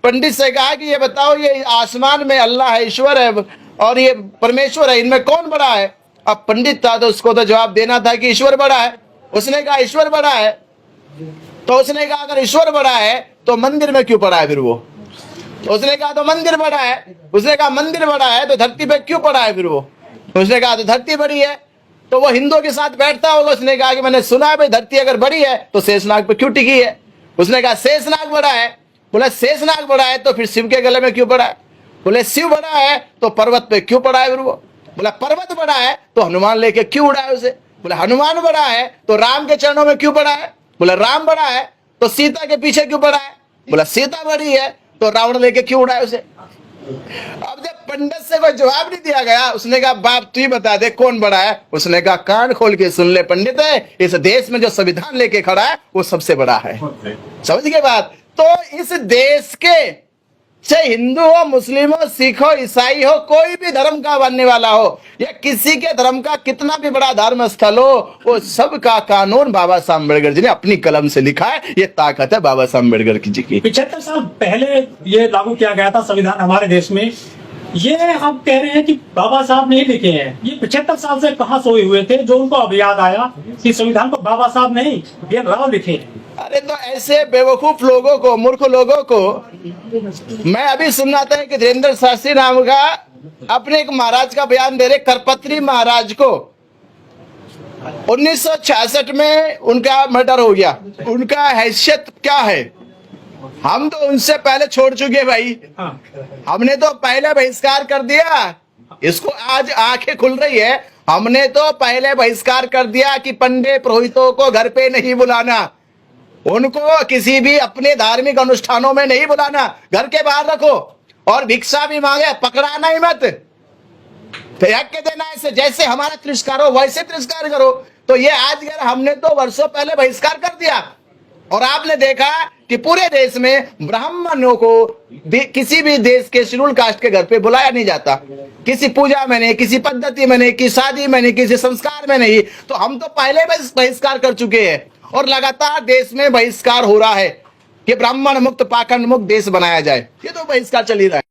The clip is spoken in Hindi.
पंडित से कहा कि ये बताओ, ये आसमान में अल्लाह है, ईश्वर है, और ये परमेश्वर है, इनमें कौन बड़ा है? अब पंडित था तो उसको तो जवाब देना था कि ईश्वर बड़ा है। उसने कहा ईश्वर बड़ा है। तो उसने कहा अगर ईश्वर बड़ा है तो मंदिर में क्यों पड़ा है फिर वो? तो उसने कहा तो मंदिर बड़ा है। उसने कहा मंदिर बड़ा है तो धरती पे क्यों पड़ा है फिर वो? उसने कहा तो धरती बड़ी है। तो वो हिंदुओं के साथ बैठता होगा। उसने कहा कि मैंने सुना है भाई धरती अगर बड़ी है तो शेषनाग पे क्यों टिकी है? उसने कहा शेषनाग बड़ा है। बोला शेषनाग बड़ा है तो फिर शिव के गले में क्यों पड़ा है? बोले शिव बड़ा है तो पर्वत पे क्यों पड़ा है फिर वो? बोला पर्वत बड़ा है तो हनुमान लेके क्यों उड़ा है उसे? बोला हनुमान बड़ा है तो राम के चरणों में क्यों पड़ा है? बोला राम बड़ा है तो सीता के पीछे क्यों पड़ा है? बोला सीता बड़ी है तो रावण लेके क्यों उड़ा है उसे? अब जब पंडित से कोई जवाब नहीं दिया गया, उसने कहा बाप तू ही बता दे कौन बड़ा है? उसने कहा कान खोल के सुन ले पंडित, है इस देश में जो संविधान लेके खड़ा है वो सबसे बड़ा है। समझ गए बात? तो इस देश के चाहे हिंदू हो, मुस्लिम हो, सिख हो, ईसाई हो, कोई भी धर्म का बनने वाला हो या किसी के धर्म का कितना भी बड़ा धर्म स्थल हो, वो सबका कानून बाबा साहब अम्बेडकर जी ने अपनी कलम से लिखा है। ये ताकत है बाबा साहब अम्बेडकर जी की। 75 साल पहले ये लागू किया गया था संविधान हमारे देश में। ये हम कह रहे हैं कि बाबा साहब नहीं लिखे हैं। ये 75 साल से कहाँ सोए हुए थे जो उनको अब याद आया कि संविधान को बाबा साहब नहीं भीमराव लिखे? अरे तो ऐसे बेवकूफ लोगों को, मूर्ख लोगों को मैं अभी सुनना था कि धीरेन्द्र शास्त्री नाम का अपने एक महाराज का बयान दे रहे, करपत्री महाराज को 1966 में उनका मर्डर हो गया। उनका हैसियत क्या है? हम तो उनसे पहले छोड़ चुके भाई। हमने तो पहले बहिष्कार कर दिया। इसको आज आंखें खुल रही है। हमने तो पहले बहिष्कार कर दिया कि पंडित पुरोहितों को घर पे नहीं बुलाना, उनको किसी भी अपने धार्मिक अनुष्ठानों में नहीं बुलाना, घर के बाहर रखो, और भिक्षा भी मांगे पकड़ाना ही मत, फेंक के देना ऐसे। जैसे हमारा तिरस्कार हो वैसे तिरस्कार करो। तो ये आज अगर हमने तो वर्षों पहले बहिष्कार कर दिया, और आपने देखा कि पूरे देश में ब्राह्मणों को किसी भी देश के शेड्यूल कास्ट के घर पे बुलाया नहीं जाता, किसी पूजा में नहीं, किसी पद्धति में नहीं, किसी शादी में नहीं, किसी संस्कार में नहीं। तो हम तो पहले बहिष्कार कर चुके हैं, और लगातार देश में बहिष्कार हो रहा है कि ब्राह्मण मुक्त पाखंड मुक्त देश बनाया जाए। ये तो बहिष्कार चल ही रहा है।